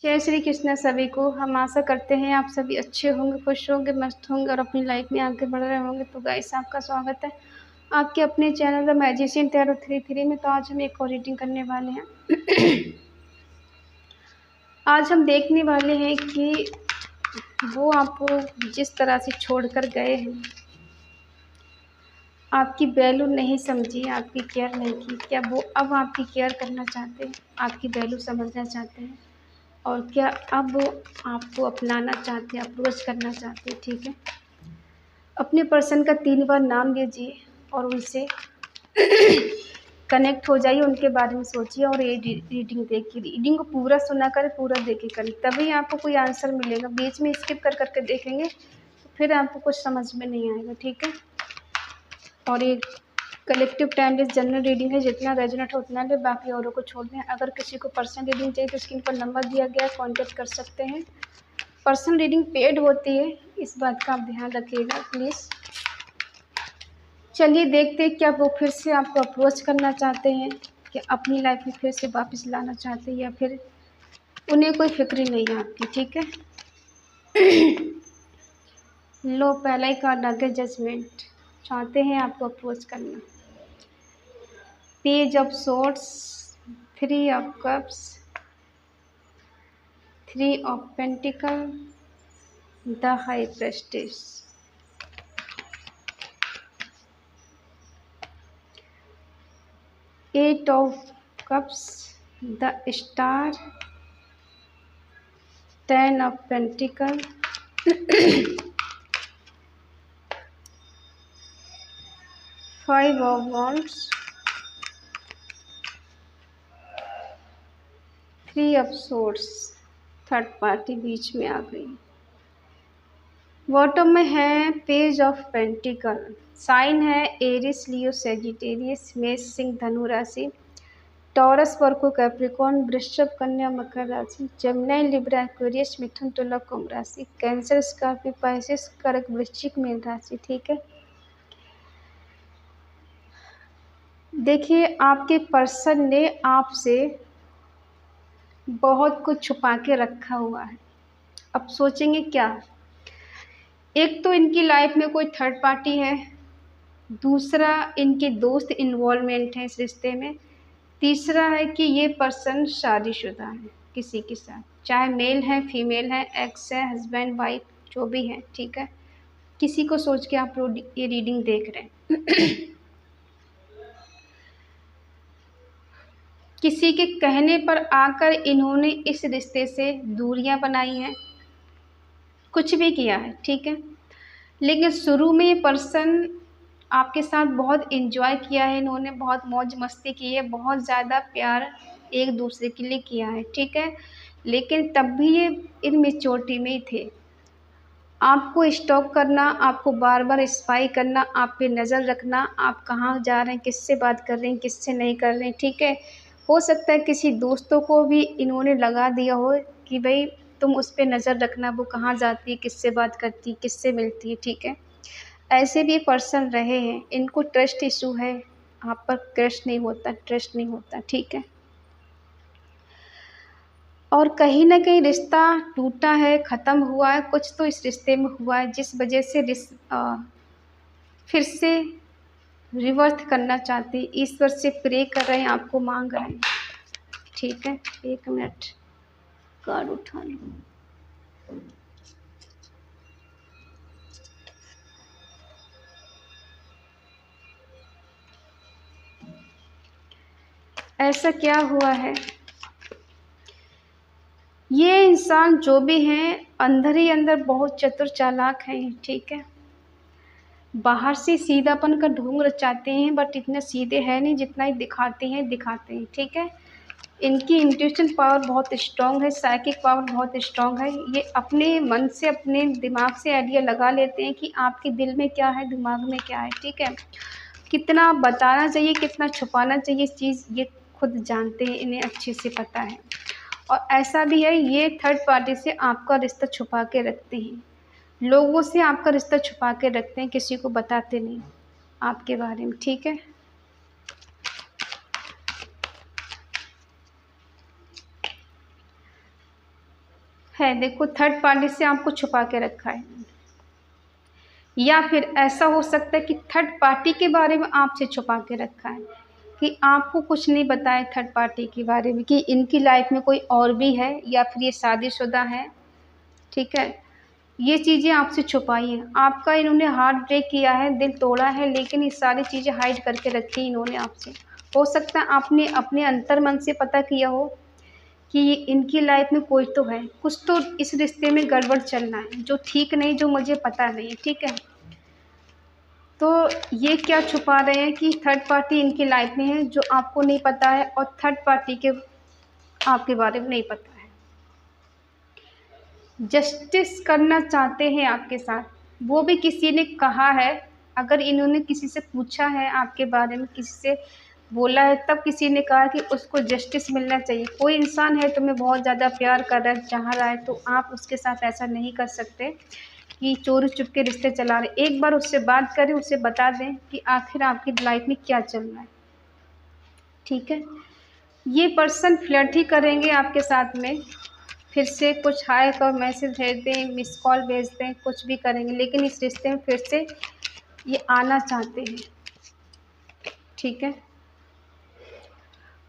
जय श्री कृष्ण सभी को। हम आशा करते हैं आप सभी अच्छे होंगे, खुश होंगे, मस्त होंगे और अपनी लाइफ में आगे बढ़ रहे होंगे। तो गाइस, आपका स्वागत है आपके अपने चैनल द मैजिशियन टैरो 33 में। तो आज हम एक और रीडिंग करने वाले हैं। आज हम देखने वाले हैं कि वो आपको जिस तरह से छोड़कर गए हैं, आपकी वैल्यू नहीं समझी, आपकी केयर नहीं की, क्या वो अब आपकी केयर करना चाहते हैं, आपकी वैल्यू समझना चाहते हैं और क्या अब वो आपको अपनाना चाहते हैं, अप्रोच करना चाहते हैं। ठीक है, अपने पर्सन का 3 बार नाम लीजिए और उनसे कनेक्ट हो जाइए, उनके बारे में सोचिए और ये रीडिंग देखिए। रीडिंग को पूरा सुना कर पूरा देखिए करें, तभी आपको कोई आंसर मिलेगा। बीच में स्किप कर करके देखेंगे तो फिर आपको कुछ समझ में नहीं आएगा। ठीक है, और ये कलेक्टिव टाइमलेस जनरल रीडिंग है, जितना रेजोनेट हो उतना ले, बाकी औरों को छोड़ दें। अगर किसी को पर्सनल रीडिंग चाहिए तो स्क्रीन पर नंबर दिया गया है, कॉन्टेक्ट कर सकते हैं। पर्सनल रीडिंग पेड होती है, इस बात का आप ध्यान रखिएगा प्लीज़। चलिए देखते हैं, क्या वो फिर से आपको अप्रोच करना चाहते हैं, कि अपनी लाइफ में फिर से वापस लाना चाहते हैं, या फिर उन्हें कोई फिक्र नहीं है आपकी। ठीक है, लो, पहला ही कार्ड आ गया जजमेंट। चाहते हैं आपको अप्रोच करना। Page of swords, 3 of cups, 3 of pentacle, the high priestess, eight of cups, the star, 10 of pentacle, 5 of wands, 3 of swords। Third party बीच में आ गई। बॉटम में है पेज ऑफ पेंटिकल। साइन है एरिस, लियो, सेजिटेरियस, मेष, सिंह, धनु राशि, टॉरस, वर्को, कैप्रिकॉर्न, वृषभ, कन्या, मकर राशि, जमिनी, लिब्रा, एक्वेरियस, मिथुन, तुला, कुंभ राशि, कैंसर, स्कॉर्पियो, पाइसेस, कर्क, वृश्चिक, मीन राशि। ठीक है, देखिए आपके पर्सन ने आपसे बहुत कुछ छुपा के रखा हुआ है। अब सोचेंगे क्या? एक तो इनकी लाइफ में कोई थर्ड पार्टी है, दूसरा इनके दोस्त इन्वॉल्वमेंट है इस रिश्ते में, तीसरा है कि ये पर्सन शादीशुदा है किसी के साथ, चाहे मेल है, फीमेल है, एक्स है, हस्बैंड, वाइफ, जो भी है। ठीक है, किसी को सोच के आप लोग ये रीडिंग देख रहे हैं। किसी के कहने पर आकर इन्होंने इस रिश्ते से दूरियां बनाई हैं, कुछ भी किया है। ठीक है, लेकिन शुरू में ये पर्सन आपके साथ बहुत एंजॉय किया है, इन्होंने बहुत मौज मस्ती की है, बहुत ज़्यादा प्यार एक दूसरे के लिए किया है। ठीक है, लेकिन तब भी ये इनमेच्योरिटी में ही थे। आपको स्टॉक करना, आपको बार बार स्पाई करना, आप पे नज़र रखना, आप कहाँ जा रहे हैं, किससे बात कर रहे हैं, किससे नहीं कर रहे हैं। ठीक है, हो सकता है किसी दोस्तों को भी इन्होंने लगा दिया हो कि भाई तुम उस पर नज़र रखना, वो कहाँ जाती है, किससे बात करती है, किससे मिलती है। ठीक है, ऐसे भी पर्सन रहे हैं, इनको ट्रस्ट इशू है, आप पर ट्रस्ट नहीं होता, ट्रस्ट नहीं होता। ठीक है, और कहीं ना कहीं रिश्ता टूटा है, ख़त्म हुआ है, कुछ तो इस रिश्ते में हुआ है जिस वजह से फिर से रिवर्थ करना चाहते हैं, ईश्वर से प्रे कर रहे हैं, आपको मांग रहे हैं। ठीक है, 1 मिनट, कार्ड उठा लो। ऐसा क्या हुआ है? ये इंसान जो भी हैं अंदर ही अंदर बहुत चतुर चालाक हैं। ठीक है, बाहर से सीधापन का ढोंग रचाते हैं, बट इतने सीधे हैं नहीं जितना ही दिखाते हैं। ठीक है, इनकी इंट्यूशन पावर बहुत स्ट्रांग है, साइकिक पावर बहुत स्ट्रांग है। ये अपने मन से, अपने दिमाग से आइडिया लगा लेते हैं कि आपके दिल में क्या है, दिमाग में क्या है। ठीक है, कितना बताना चाहिए, कितना छुपाना चाहिए, इस चीज़ ये खुद जानते हैं, इन्हें अच्छे से पता है। और ऐसा भी है, ये थर्ड पार्टी से आपका रिश्ता छुपा के रखते हैं, लोगों से आपका रिश्ता छुपा के रखते हैं, किसी को बताते नहीं आपके बारे में। ठीक है, है, देखो थर्ड पार्टी से आपको छुपा के रखा है, या फिर ऐसा हो सकता है कि थर्ड पार्टी के बारे में आपसे छुपा के रखा है, कि आपको कुछ नहीं बताया थर्ड पार्टी के बारे में कि इनकी लाइफ में कोई और भी है या फिर ये शादीशुदा है। ठीक है, ये चीज़ें आपसे छुपाई हैं, आपका इन्होंने हार्ट ब्रेक किया है, दिल तोड़ा है, लेकिन ये सारी चीज़ें हाइड करके रखी इन्होंने आपसे। हो सकता है आपने अपने अंतर मन से पता किया हो कि ये इनकी लाइफ में कोई तो है, कुछ तो इस रिश्ते में गड़बड़ चल रहा है जो ठीक नहीं, जो मुझे पता नहीं है। ठीक है, तो ये क्या छुपा रहे हैं कि थर्ड पार्टी इनकी लाइफ में है जो आपको नहीं पता है, और थर्ड पार्टी के आपके बारे में नहीं पता है। जस्टिस करना चाहते हैं आपके साथ, वो भी किसी ने कहा है, अगर इन्होंने किसी से पूछा है आपके बारे में, किसी से बोला है, तब किसी ने कहा कि उसको जस्टिस मिलना चाहिए। कोई इंसान है तुम्हें बहुत ज़्यादा प्यार कर रहा है, चाह रहा है, तो आप उसके साथ ऐसा नहीं कर सकते कि चोरी चुपके रिश्ते चला रहे। एक बार उससे बात करें, उसे बता दें कि आखिर आपकी लाइफ में क्या चल रहा है। ठीक है, ये पर्सन फ्लर्ट ही करेंगे आपके साथ में, फिर से कुछ हाय का मैसेज भेज दें, मिस कॉल भेज दें, कुछ भी करेंगे, लेकिन इस रिश्ते में फिर से ये आना चाहते हैं। ठीक है,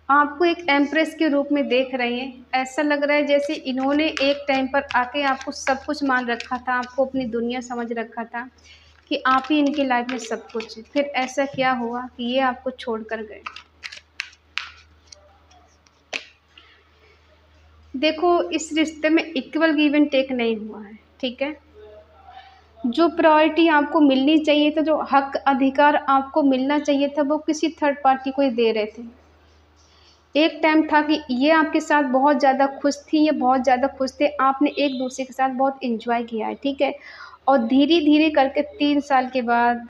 आपको एक एम्प्रेस के रूप में देख रहे हैं, ऐसा लग रहा है जैसे इन्होंने एक टाइम पर आके आपको सब कुछ मान रखा था, आपको अपनी दुनिया समझ रखा था कि आप ही इनकी लाइफ में सब कुछ है। फिर ऐसा क्या हुआ कि ये आपको छोड़ कर गए। देखो, इस रिश्ते में इक्वल गिव एंड टेक नहीं हुआ है। ठीक है, जो प्रायोरिटी आपको मिलनी चाहिए था, जो हक अधिकार आपको मिलना चाहिए था, वो किसी थर्ड पार्टी को ही दे रहे थे। एक टाइम था कि ये आपके साथ बहुत ज़्यादा खुश थी, ये बहुत ज़्यादा खुश थे, आपने एक दूसरे के साथ बहुत एंजॉय किया है। ठीक है, और धीरे धीरे करके 3 साल के बाद,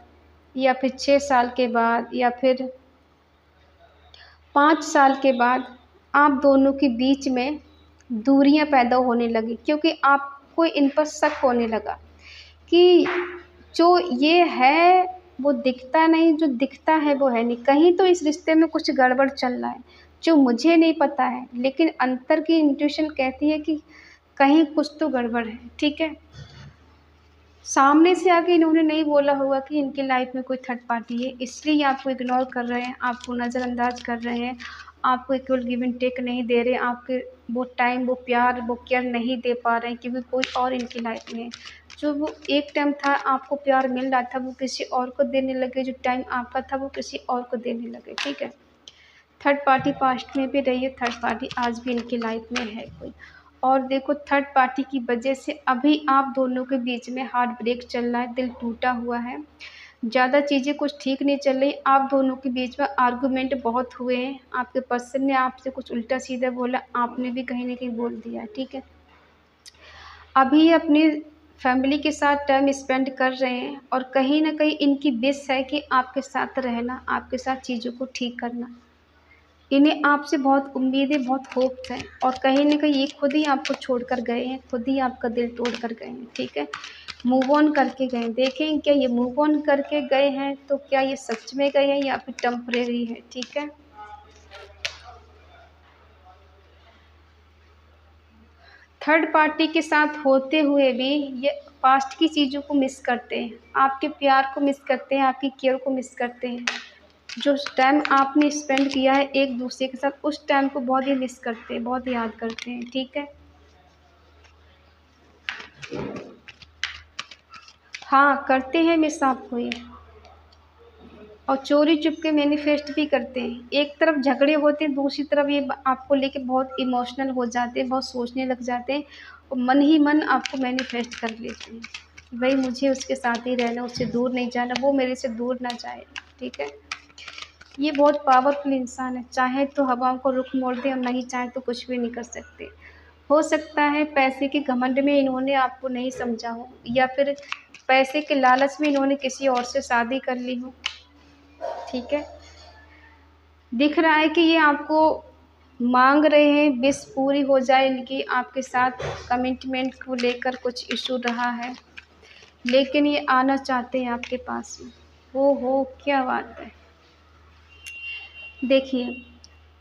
या फिर 6 साल के बाद, या फिर 5 साल के बाद, आप दोनों के बीच में दूरियां पैदा होने लगी, क्योंकि आपको इन पर शक होने लगा कि जो ये है वो दिखता नहीं, जो दिखता है वो है नहीं, कहीं तो इस रिश्ते में कुछ गड़बड़ चल रहा है जो मुझे नहीं पता है, लेकिन अंतर की इंट्यूशन कहती है कि कहीं कुछ तो गड़बड़ है। ठीक है, सामने से आके इन्होंने नहीं बोला होगा कि इनकी लाइफ में कोई थर्ड पार्टी है, इसलिए आपको इग्नोर कर रहे हैं, आपको नज़रअंदाज कर रहे हैं, आपको इक्वल गिव एंड टेक नहीं दे रहे, आपके वो टाइम, वो प्यार, वो केयर नहीं दे पा रहे हैं, क्योंकि कोई और इनकी लाइफ में है। जो वो एक टाइम था आपको प्यार मिल रहा था, वो किसी और को देने लगे, जो टाइम आपका था वो किसी और को देने लगे। ठीक है, थर्ड पार्टी पास्ट में भी रही है, थर्ड पार्टी आज भी इनकी लाइफ में है कोई। और देखो, थर्ड पार्टी की वजह से अभी आप दोनों के बीच में हार्ट ब्रेक चल रहा है, दिल टूटा हुआ है, ज़्यादा चीज़ें कुछ ठीक नहीं चल रही, आप दोनों के बीच में आर्गूमेंट बहुत हुए हैं, आपके पर्सन ने आपसे कुछ उल्टा सीधा बोला, आपने भी कहीं ना कहीं बोल दिया है। ठीक है, अभी अपनी फैमिली के साथ टाइम स्पेंड कर रहे हैं, और कहीं ना कहीं इनकी विश है कि आपके साथ रहना, आपके साथ चीज़ों को ठीक करना। इन्हें आपसे बहुत उम्मीदें, बहुत होप्स हैं, और कहीं न कहीं ये खुद ही आपको छोड़कर गए हैं, खुद ही आपका दिल तोड़ कर गए हैं। ठीक है? मूव ऑन करके गए हैं। देखें क्या ये मूव ऑन करके गए हैं, तो क्या ये सच में गए हैं या फिर टेम्परेरी है। ठीक है? थर्ड पार्टी के साथ होते हुए भी ये पास्ट की चीज़ों को मिस करते हैं, आपके प्यार को मिस करते हैं, आपकी केयर को मिस करते हैं। जो टाइम आपने स्पेंड किया है एक दूसरे के साथ, उस टाइम को बहुत ही मिस करते हैं, बहुत याद करते हैं। ठीक है? हाँ, करते हैं मिस आपको ये, और चोरी चुपके मैनिफेस्ट भी करते हैं। एक तरफ झगड़े होते हैं, दूसरी तरफ ये आपको लेके बहुत इमोशनल हो जाते हैं, बहुत सोचने लग जाते हैं, और मन ही मन आपको मैनिफेस्ट कर लेते हैं कि भाई मुझे उसके साथ ही रहना, उससे दूर नहीं जाना, वो मेरे से दूर ना जाए। ठीक है? ये बहुत पावरफुल इंसान है, चाहे तो हवाओं को रुख मोड़ दे, और नहीं चाहे तो कुछ भी नहीं कर सकते। हो सकता है पैसे के घमंड में इन्होंने आपको नहीं समझा हो, या फिर पैसे के लालच में इन्होंने किसी और से शादी कर ली हो। ठीक है, दिख रहा है कि ये आपको मांग रहे हैं, विश पूरी हो जाए इनकी, आपके साथ कमिटमेंट को लेकर कुछ इशू रहा है, लेकिन ये आना चाहते हैं आपके पास में। हो क्या बात है। देखिए,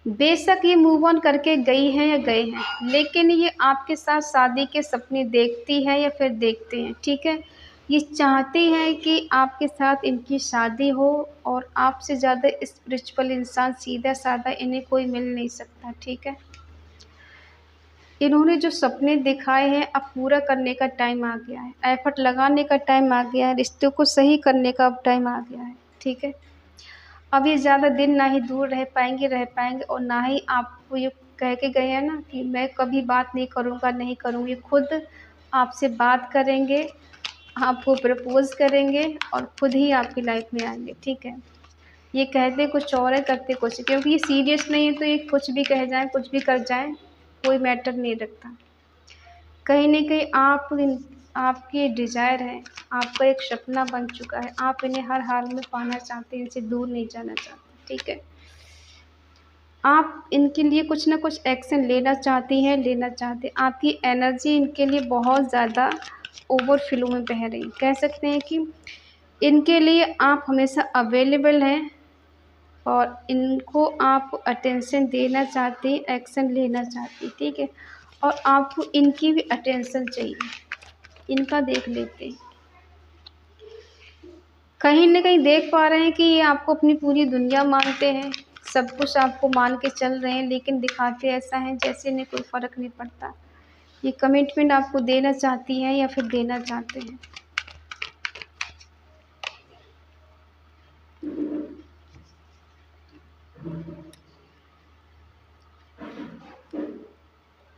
बेशक ये मूव ऑन करके गई हैं या गए हैं, लेकिन ये आपके साथ शादी के सपने देखती है या फिर देखते हैं, ठीक है। ये चाहती हैं कि आपके साथ इनकी शादी हो, और आपसे ज़्यादा स्पिरिचुअल इंसान सीधा साधा इन्हें कोई मिल नहीं सकता, ठीक है। इन्होंने जो सपने दिखाए हैं अब पूरा करने का टाइम आ गया है, एफर्ट लगाने का टाइम आ गया है, रिश्तों को सही करने का अब टाइम आ गया है, ठीक है। अब ये ज़्यादा दिन ना ही दूर रह पाएंगे, और ना ही आपको ये कह के गए हैं ना कि मैं कभी बात नहीं करूँगा, नहीं करूँगी। खुद आपसे बात करेंगे, आपको प्रपोज करेंगे, और खुद ही आपकी लाइफ में आएंगे, ठीक है। ये कहते कुछ और है, करते कुछ, क्योंकि ये सीरियस नहीं है, तो ये कुछ भी कह जाए, कुछ भी कर जाए, कोई मैटर नहीं रखता। कहीं न कहीं आपकी डिज़ायर है, आपका एक सपना बन चुका है, आप इन्हें हर हाल में पाना चाहते हैं, इनसे दूर नहीं जाना चाहते, ठीक है। आप इनके लिए कुछ ना कुछ एक्शन लेना चाहती हैं, लेना चाहते हैं। आपकी एनर्जी इनके लिए बहुत ज़्यादा ओवरफ्लो में बह रही है। कह सकते हैं कि इनके लिए आप हमेशा अवेलेबल हैं, और इनको आप अटेंशन देना चाहती हैं, एक्शन लेना चाहती हैं, ठीक है। और आपको इनकी भी अटेंशन चाहिए, इनका देख लेते हैं। कहीं न कहीं देख पा रहे हैं कि ये आपको अपनी पूरी दुनिया मानते हैं, सब कुछ आपको मान के चल रहे हैं, लेकिन दिखाते ऐसा हैं जैसे इन्हें कोई फ़र्क नहीं पड़ता। ये कमिटमेंट आपको देना चाहती हैं या फिर देना चाहते हैं।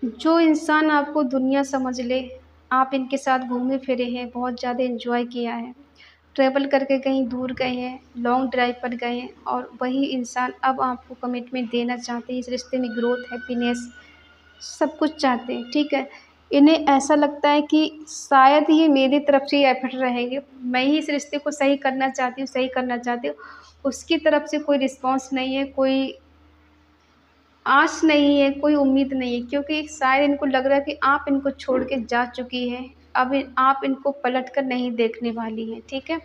जो इंसान आपको दुनिया समझ ले, आप इनके साथ घूमे फिरे हैं, बहुत ज़्यादा एन्जॉय किया है, ट्रैवल करके कहीं दूर गए हैं, लॉन्ग ड्राइव पर गए हैं, और वही इंसान अब आपको कमिटमेंट देना चाहते हैं। इस रिश्ते में ग्रोथ, हैप्पीनेस सब कुछ चाहते हैं, ठीक है। इन्हें ऐसा लगता है कि शायद ये मेरी तरफ से ही एफर्ट रहेंगे, मैं ही इस रिश्ते को सही करना चाहती हूँ, सही करना चाहती हूँ। उसकी तरफ से कोई रिस्पॉन्स नहीं है, कोई आस नहीं है, कोई उम्मीद नहीं है, क्योंकि शायद इनको लग रहा है कि आप इनको छोड़ के जा चुकी हैं, अब आप इनको पलट कर नहीं देखने वाली हैं, ठीक है।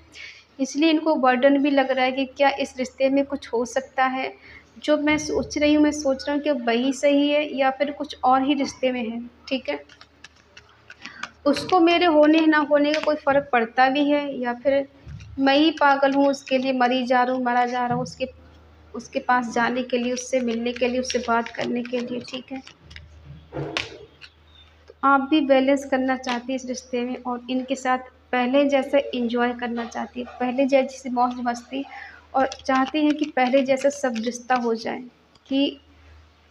इसलिए इनको बर्डन भी लग रहा है कि क्या इस रिश्ते में कुछ हो सकता है। जो मैं सोच रही हूँ, मैं सोच रहा हूँ कि वही सही है या फिर कुछ और ही रिश्ते में है, ठीक है। उसको मेरे होने ना होने का कोई फ़र्क पड़ता भी है, या फिर मैं ही पागल हूँ उसके लिए, मरी जा रहा हूँ, मरा जा रहा हूँ उसके उसके पास जाने के लिए, उससे मिलने के लिए, उससे बात करने के लिए, ठीक है। तो आप भी बैलेंस करना चाहती हैं इस रिश्ते में, और इनके साथ पहले जैसा एंजॉय करना चाहती है, पहले जैसी मौज मस्ती, और चाहती हैं कि पहले जैसा सब रिश्ता हो जाए, कि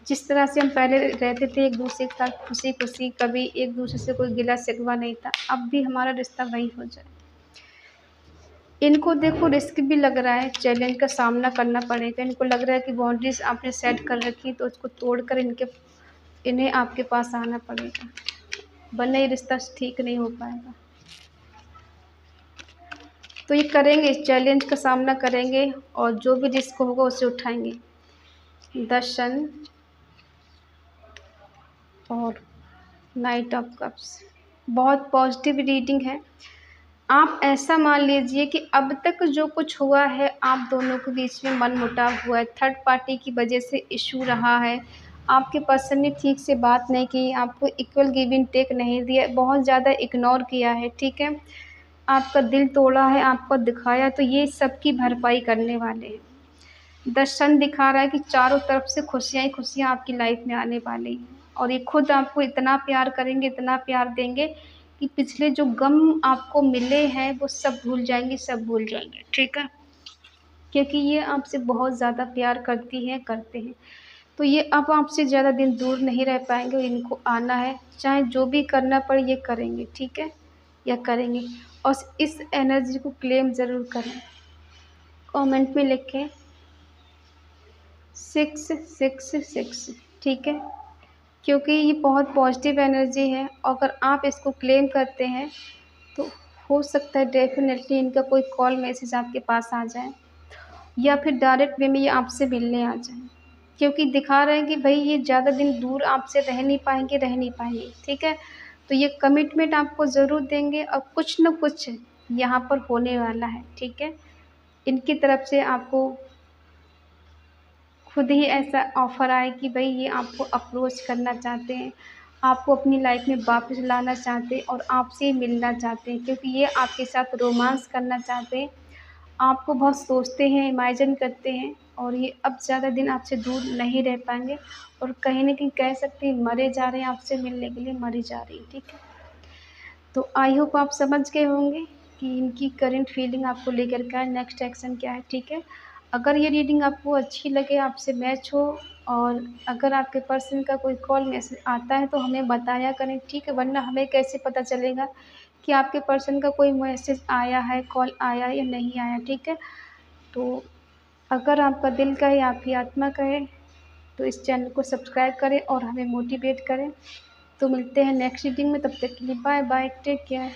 जिस तरह से हम पहले रहते थे एक दूसरे के साथ खुशी खुशी, कभी एक दूसरे से कोई गिला शिकवा नहीं था, अब भी हमारा रिश्ता वही हो जाए। इनको देखो रिस्क भी लग रहा है, चैलेंज का सामना करना पड़ेगा। इनको लग रहा है कि बाउंड्रीज आपने सेट कर रखी, तो उसको तोड़कर इन्हें आपके पास आना पड़ेगा, वरना ये रिश्ता ठीक नहीं हो पाएगा। तो ये करेंगे, इस चैलेंज का सामना करेंगे, और जो भी रिस्क होगा उसे उठाएंगे। द सन और नाइट ऑफ कप्स बहुत पॉजिटिव रीडिंग है। आप ऐसा मान लीजिए कि अब तक जो कुछ हुआ है, आप दोनों के बीच में मनमुटाव हुआ है, थर्ड पार्टी की वजह से इशू रहा है, आपके पर्सन ने ठीक से बात नहीं की, आपको इक्वल गिव एंड टेक नहीं दिया, बहुत ज़्यादा इग्नोर किया है, ठीक है। आपका दिल तोड़ा है, आपको दिखाया, तो ये सब की भरपाई करने वाले हैं। द सन दिखा रहा है कि चारों तरफ से खुशियाँ ही खुशियाँ आपकी लाइफ में आने वाली हैं, और ये खुद आपको इतना प्यार करेंगे, इतना प्यार देंगे कि पिछले जो गम आपको मिले हैं वो सब भूल जाएंगे, सब भूल जाएंगे, ठीक है। क्योंकि ये आपसे बहुत ज़्यादा प्यार करती हैं, करते हैं। तो ये अब आपसे ज़्यादा दिन दूर नहीं रह पाएंगे, और इनको आना है, चाहे जो भी करना पड़े ये करेंगे, ठीक है, या करेंगे। और इस एनर्जी को क्लेम ज़रूर करें, कमेंट में लिखें 666, ठीक है। क्योंकि ये बहुत पॉजिटिव एनर्जी है, अगर आप इसको क्लेम करते हैं तो हो सकता है डेफ़िनेटली इनका कोई कॉल मैसेज आपके पास आ जाए, या फिर डायरेक्ट वे में ये आपसे मिलने आ जाएँ। क्योंकि दिखा रहे हैं कि भई ये ज़्यादा दिन दूर आपसे रह नहीं पाएँगे, ठीक है। तो ये कमिटमेंट आपको ज़रूर देंगे, और कुछ न कुछ यहाँ पर होने वाला है, ठीक है। इनकी तरफ से आपको खुद ही ऐसा ऑफ़र आए कि भई ये आपको अप्रोच करना चाहते हैं, आपको अपनी लाइफ़ में वापस लाना चाहते हैं और आपसे मिलना चाहते हैं, क्योंकि ये आपके साथ रोमांस करना चाहते हैं। आपको बहुत सोचते हैं, इमेजिन करते हैं और ये अब ज़्यादा दिन आपसे दूर नहीं रह पाएँगे और कहीं न कहीं कह सकते हैं मरे जा रहे हैं, आपसे मिलने के लिए मरी जा रही हैं, ठीक है? तो आई होप आप समझ गए होंगे कि इनकी करंट फीलिंग आपको लेकर क्या है, नेक्स्ट एक्शन क्या है, ठीक है? अगर ये रीडिंग आपको अच्छी लगे, आपसे मैच हो और अगर आपके पर्सन का कोई कॉल मैसेज आता है तो हमें बताया करें, ठीक है? वरना हमें कैसे पता चलेगा कि आपके पर्सन का कोई मैसेज आया है, कॉल आया या नहीं आया, ठीक है? तो अगर आपका दिल कहे, आपकी आत्मा कहे, तो इस चैनल को सब्सक्राइब करें और हमें मोटिवेट करें। तो मिलते हैं नेक्स्ट रीडिंग में, तब तक के लिए बाय बाय, टेक केयर।